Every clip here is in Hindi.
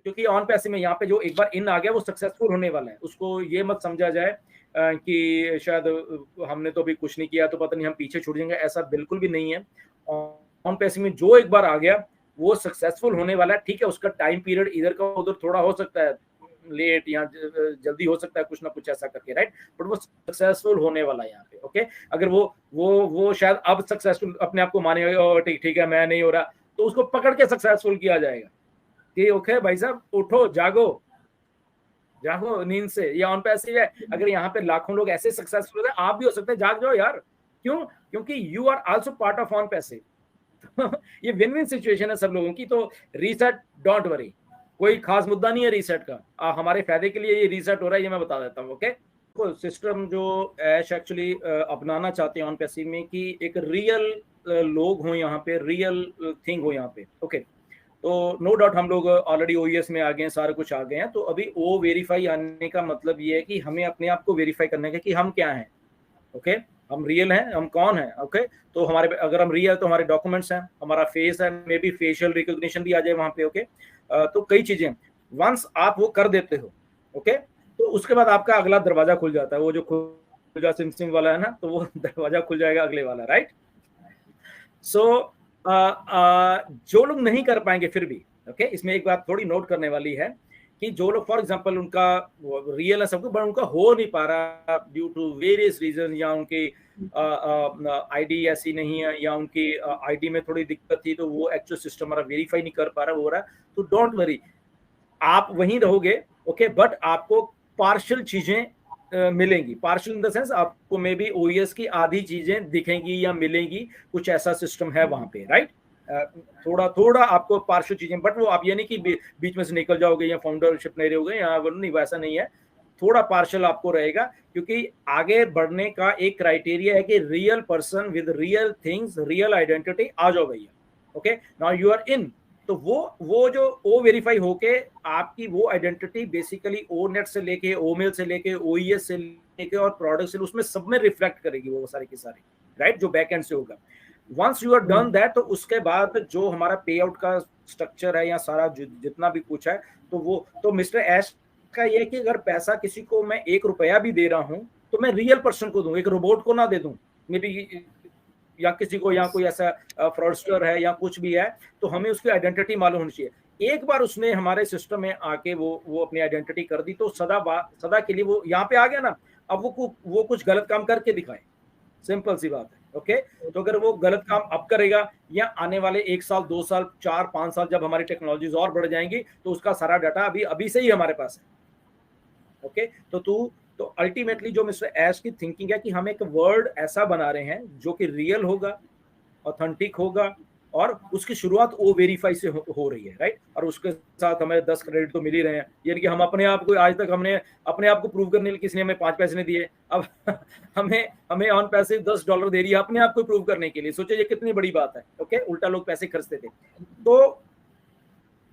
क्योंकि ऑन पैसे में यहाँ पे जो एक बार इन आ गया वो सक्सेसफुल होने वाला है, उसको ये मत समझा जाए कि शायद हमने तो अभी कुछ नहीं किया तो पता नहीं हम पीछे छूट जाएंगे, ऐसा बिल्कुल भी नहीं है। ऑन पैसे में जो एक बार आ गया वो सक्सेसफुल होने वाला है। ठीक है, उसका टाइम पीरियड इधर का उधर थोड़ा हो सकता है, लेट या जल्दी हो सकता है, कुछ ना कुछ ऐसा करके, राइट, बट वो सक्सेसफुल होने वाला है यहाँ पे। ओके, अगर वो शायद अब सक्सेसफुल अपने आप को मानेगा, ठीक ठीक है मैं नहीं हो रहा, तो उसको पकड़ के सक्सेसफुल किया जाएगा कि ओके भाई साहब उठो, जागो जागो नींद से, ये ऑन पैसिव है। अगर यहाँ पे लाखों लोग ऐसे सक्सेसफुल है, आप भी हो सकते हैं, जाग जाओ यार। क्यों? क्योंकि you are also part of on passive. ये विन विन सिचुएशन है सब लोगों की। तो रीसेट, डोंट वरी, कोई खास मुद्दा नहीं है रीसेट का, हमारे फायदे के लिए ये रीसेट हो रहा है, ये मैं बता देता हूँ। ओके, तो सिस्टम जो ऐश एक्चुअली अपनाना चाहते हैं ऑन पैसिव में कि एक रियल लोग हो यहाँ पे, रियल थिंग हो यहाँ पे। ओके, तो नो डाउट हम लोग ऑलरेडी ओईएस में आ गए हैं, सारे कुछ आ गए हैं, तो अभी ओ वेरीफाई आने का मतलब ये है कि हमें अपने आप को वेरीफाई करने का कि हम क्या हैं। ओके, हम रियल हैं, हम कौन हैं। ओके, तो हमारे अगर हम रियल तो हमारे डॉक्यूमेंट्स हैं, हमारा फेस है, मे बी फेशियल रिकॉग्निशन भी आ जाए वहां पे। ओके, तो कई चीजें वंस आप वो कर देते हो, ओके, तो उसके बाद आपका अगला दरवाजा खुल जाता है, वो जो खुल जा सिम सिम वाला है ना, तो वो दरवाजा खुल जाएगा अगले वाला, राइट। सो जो लोग नहीं कर पाएंगे फिर भी, ओके, इसमें एक बात थोड़ी नोट करने वाली है कि जो लोग फॉर एग्जांपल उनका रियल है सब कुछ, बट उनका हो नहीं पा रहा ड्यू टू वेरियस रीजन, या उनकी आईडी ऐसी नहीं है, या उनकी आईडी में थोड़ी दिक्कत थी तो वो एक्चुअल सिस्टम हमारा वेरीफाई नहीं कर पा रहा, हो रहा है, तो डोंट वरी, आप वहीं रहोगे। ओके, बट आपको पार्शियल चीजें मिलेंगी। पार्शियल इन द सेंस आपको मे बी ओईएस की आधी चीजें दिखेंगी या मिलेंगी, कुछ ऐसा सिस्टम है वहां पे, राइट। थोड़ा थोड़ा आपको पार्शियल चीजें, बट वो आप ये नहीं कि बीच में से निकल जाओगे या फाउंडरशिप नहीं रहोगे, या नहीं, वैसा नहीं है, थोड़ा पार्शियल आपको रहेगा, क्योंकि आगे बढ़ने का एक क्राइटेरिया है कि real person with real things, real identity, आ जाओ भैया। Okay, now you are in. तो वो जो ओ वेरीफाई होके आपकी वो आइडेंटिटी बेसिकली ओ नेट से लेके, ओ मेल से लेके, ओईएस से लेके और प्रोडक्ट से, उसमें सब में रिफ्लेक्ट करेगी वो सारी की सारी, राइट, जो बैक एंड से होगा। Once you are done that, तो उसके बाद जो हमारा पे आउट का स्ट्रक्चर है या सारा जितना भी कुछ है, तो वो तो मिस्टर एश का ये है कि अगर पैसा किसी को मैं 1 रुपया भी दे रहा हूं तो मैं रियल पर्सन को दूं, एक रोबोट को ना दे दूं, मे बी, या किसी को, या कोई ऐसा फ्रॉडस्टर है या कुछ भी है, तो हमें उसकी आइडेंटिटी मालूम होनी चाहिए। एक बार उसने हमारे सिस्टम में आके वो अपनी आइडेंटिटी कर दी, तो सदा के लिए वो यहाँ पे आ गया ना, अब वो कुछ गलत काम करके दिखाए, सिंपल सी बात है। ओके, तो अगर वो गलत काम अब करेगा या आने वाले 1 साल 2 साल 4 5 साल जब हमारी टेक्नोलॉजीज और बढ़ जाएंगी, तो उसका सारा डाटा अभी से ही हमारे पास है। ओके, तो अल्टीमेटली जो मिस्टर एश की थिंकिंग है कि हम एक वर्ड ऐसा बना रहे हैं जो कि रियल होगा, ऑथेंटिक होगा, और उसकी शुरुआत ओ वेरीफाई से हो रही है, राइट। और उसके साथ हमें 10 क्रेडिट तो मिल ही रहे हैं, यानी कि हम अपने आप को, आज तक हमने अपने आप को प्रूव करने के लिए किसी ने हमें 5 पैसे नहीं दिए, अब हमें ऑन पैसे $10 दे रही है अपने आप को प्रूव करने के लिए। सोचिए ये कितनी बड़ी बात है। ओके, उल्टा लोग पैसे खर्चते थे। तो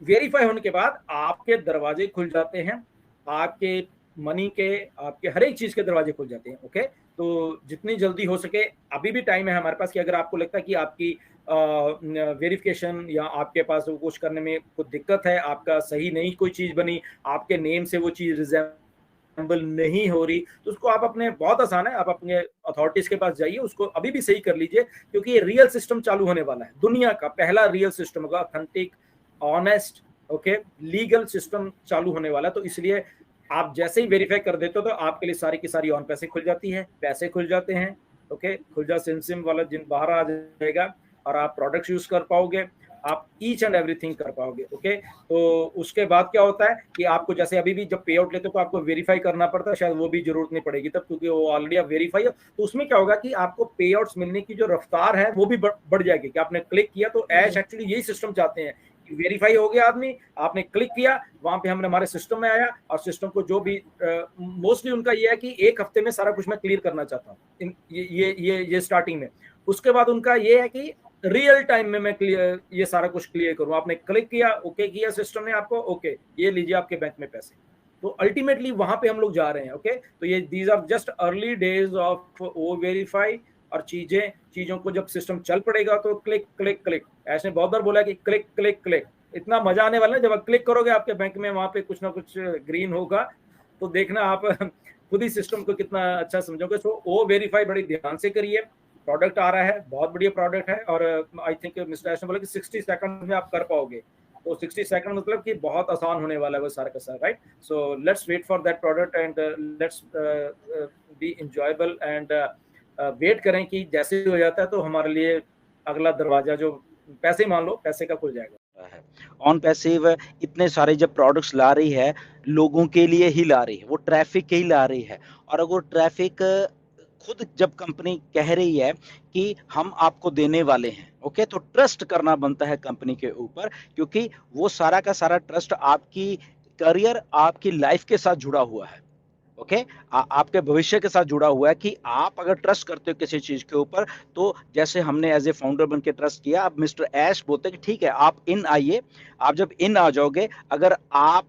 वेरीफाई होने के बाद आपके दरवाजे खुल जाते हैं, आपके मनी के, आपके हर एक चीज के दरवाजे खुल जाते हैं। ओके, तो जितनी जल्दी हो सके, अभी भी टाइम है हमारे पास, कि अगर आपको लगता है कि आपकी वेरिफिकेशन या आपके पास वो कुछ करने में कुछ दिक्कत है, आपका सही नहीं कोई चीज बनी, आपके नेम से वो चीज रिजेंबल नहीं हो रही, तो उसको आप अपने, बहुत आसान है, आप अपने अथॉरिटीज के पास जाइए, उसको अभी भी सही कर लीजिए, क्योंकि ये रियल सिस्टम चालू होने वाला है, दुनिया का पहला रियल सिस्टम होगा, authentic, honest, okay, legal system चालू होने वाला। तो इसलिए आप जैसे ही वेरीफाई कर देते हो तो आपके लिए सारी की सारी ऑन पैसे खुल जाती है, पैसे खुल जाते हैं। ओके, खुल जा सिम वाला जिन बाहर आ जाएगा और आप प्रोडक्ट्स यूज कर पाओगे, आप ईच एंड एवरीथिंग कर पाओगे। ओके, तो उसके बाद क्या होता है कि आपको, जैसे अभी भी जब पे आउट लेते हो तो आपको वेरीफाई करना पड़ता है, शायद वो भी जरूरत नहीं पड़ेगी तब, क्योंकि वो ऑलरेडी आप वेरीफाई हो। तो उसमें क्या होगा कि आपको पे आउट्स मिलने की जो रफ्तार है वो भी बढ़ जाएगी, कि आपने क्लिक किया, तो ऐश एक्चुअली यही सिस्टम चाहते हैं, वेरीफाई हो गया आदमी, आपने क्लिक किया, वहां पे हमने हमारे सिस्टम में आया, और सिस्टम को जो भी मोस्टली उनका ये है कि 1 हफ्ते में सारा कुछ मैं क्लियर करना चाहता हूँ, ये स्टार्टिंग में। उसके बाद उनका ये है कि रियल टाइम में मैं क्लियर, ये सारा कुछ क्लियर करूँ। आपने क्लिक किया, ओके किया सिस्टम ने आपको, ओके ये लीजिए आपके बैंक में पैसे। तो अल्टीमेटली वहां पे हम लोग जा रहे हैं। ओके, तो ये these are just early days of O verify, और चीजों को जब सिस्टम चल पड़ेगा तो क्लिक क्लिक क्लिक, ऐसे बहुत बार बोला कि क्लिक क्लिक क्लिक, इतना मजा आने वाला है, जब आप क्लिक करोगे आपके बैंक में वहां पे कुछ ना कुछ ग्रीन होगा, तो देखना आप खुद ही सिस्टम को कितना अच्छा समझोगे। सो वो वेरीफाई बड़ी ध्यान से करिए। प्रोडक्ट आ रहा है, बहुत बढ़िया प्रोडक्ट है, और आई थिंक मिस्टर एश ने बोला कि 60 सेकंड में आप कर पाओगे, तो 60 सेकंड मतलब कि बहुत आसान होने वाला है वो सारा का सारा, right. So let's wait for that product and let's be enjoyable and wait करें कि जैसे हो जाता है तो हमारे लिए अगला दरवाजा जो पैसे मान लो पैसे का खुल जाएगा। है ऑन पैसिव इतने सारे जब प्रोडक्ट्स ला रही है, लोगों के लिए ही ला रही है, वो ट्रैफिक के ही ला रही है। और अगर ट्रैफिक खुद जब कंपनी कह रही है कि हम आपको देने वाले हैं, ओके, तो ट्रस्ट करना बनता है कंपनी के ऊपर, क्योंकि वो सारा का सारा ट्रस्ट आपकी करियर, आपकी लाइफ के साथ जुड़ा हुआ है। ओके, आपके भविष्य के साथ जुड़ा हुआ है कि आप अगर ट्रस्ट करते हो किसी चीज के ऊपर, तो जैसे हमने एज ए फाउंडर बन के ट्रस्ट किया, अब मिस्टर ऐश बोलते हैं कि ठीक है आप इन आइए। आप जब इन आ जाओगे, अगर आप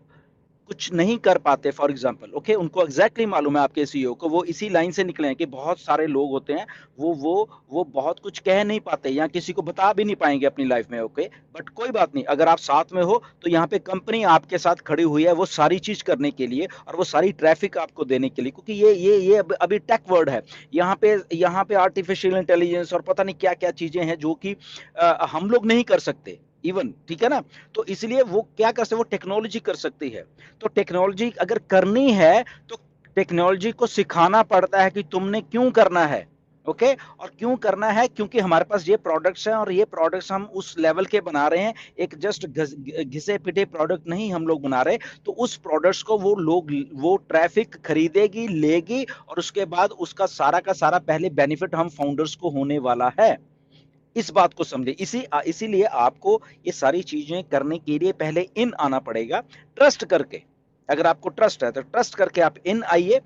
कुछ नहीं कर पाते फॉर एग्जांपल, ओके, उनको एग्जैक्टली मालूम है आपके सीईओ को, वो इसी लाइन से निकले हैं कि बहुत सारे लोग होते हैं वो बहुत कुछ कह नहीं पाते या किसी को बता भी नहीं पाएंगे अपनी लाइफ में, ओके, बट कोई बात नहीं, अगर आप साथ में हो तो यहाँ पे कंपनी आपके साथ खड़ी हुई है वो सारी चीज करने के लिए और वो सारी ट्रैफिक आपको देने के लिए, क्योंकि ये अभी टेक वर्ड है। यहाँ पे आर्टिफिशियल इंटेलिजेंस और पता नहीं क्या क्या चीजें हैं जो कि हम लोग नहीं कर सकते इवन, ठीक है ना। तो इसलिए वो क्या कर सकते, वो टेक्नोलॉजी कर सकती है। तो टेक्नोलॉजी अगर करनी है तो टेक्नोलॉजी को सिखाना पड़ता है कि तुमने क्यों करना है, ओके, और क्यों करना है, क्योंकि हमारे पास ये प्रोडक्ट्स हैं और ये प्रोडक्ट्स हम उस लेवल के बना रहे हैं, एक जस्ट घिसे पिटे प्रोडक्ट नहीं हम लोग बना रहे। तो उस प्रोडक्ट्स को वो ट्रैफिक खरीदेगी, लेगी, और उसके बाद उसका सारा का सारा पहले बेनिफिट हम फाउंडर्स को होने वाला है। इस बात को समझे, इसीलिए आपको ये सारी चीजें करने के लिए पहले इन आना पड़ेगा, ट्रस्ट करके। अगर आपको ट्रस्ट है तो ट्रस्ट करके आप इन आइए।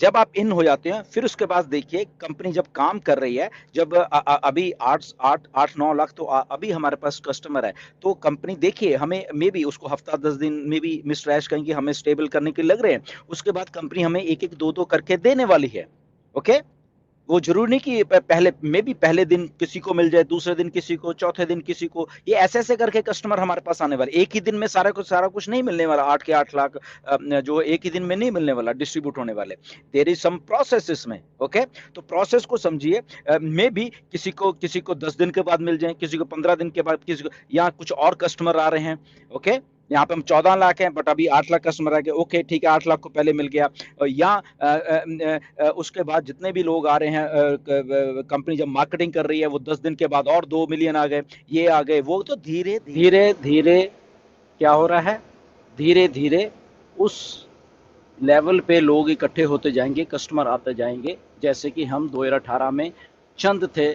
जब आप इन हो जाते हैं, फिर उसके बाद देखिए कंपनी जब काम कर रही है, जब अभी 8-9 लाख तो अभी हमारे पास कस्टमर है, तो कंपनी देखिए हमें मे बी उसको हफ्ता 10 दिन में भी मिस्टर ऐश कहेंगे हमें स्टेबल करने के लग रहे हैं, उसके बाद कंपनी हमें एक एक दो दो करके देने वाली है, ओके। वो जरूरी नहीं कि पहले में भी पहले दिन किसी को मिल जाए, दूसरे दिन किसी को, चौथे दिन किसी को, ये ऐसे ऐसे करके कस्टमर हमारे पास आने वाले। एक ही दिन में सारा कुछ नहीं मिलने वाला, 8 के 8 लाख जो एक ही दिन में नहीं मिलने वाला, डिस्ट्रीब्यूट होने वाले। देयर इज सम प्रोसेस इसमें, ओके। तो प्रोसेस को समझिए, मे भी किसी को 10 दिन के बाद मिल जाए, किसी को 15 दिन के बाद, किसी को, यहाँ कुछ और कस्टमर आ रहे हैं, ओके। यहाँ पे हम 14 लाख हैं बट अभी 8 लाख कस्टमर आ गए, ओके ठीक है, 8 लाख को पहले मिल गया। या उसके बाद जितने भी लोग आ रहे हैं, कंपनी जब मार्केटिंग कर रही है, वो 10 दिन के बाद और 2 मिलियन आ गए, ये आ गए वो, तो धीरे धीरे धीरे क्या हो रहा है, धीरे धीरे उस लेवल पे लोग इकट्ठे होते जाएंगे, कस्टमर आते जाएंगे। जैसे कि हम 2018 में चंद थे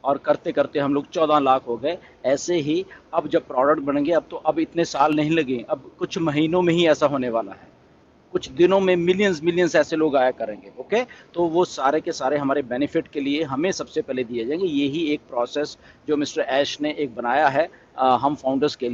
और करते करते हम लोग 14 लाख हो गए। ऐसे ही अब जब प्रोडक्ट बनेंगे, अब इतने साल नहीं लगे, अब कुछ महीनों में ही ऐसा होने वाला है, कुछ दिनों में मिलियंस मिलियंस ऐसे लोग आया करेंगे, ओके। तो वो सारे के सारे हमारे बेनिफिट के लिए हमें सबसे पहले दिए जाएंगे। यही एक प्रोसेस जो मिस्टर ऐश ने एक बनाया है हम फाउंडर्स के लिए।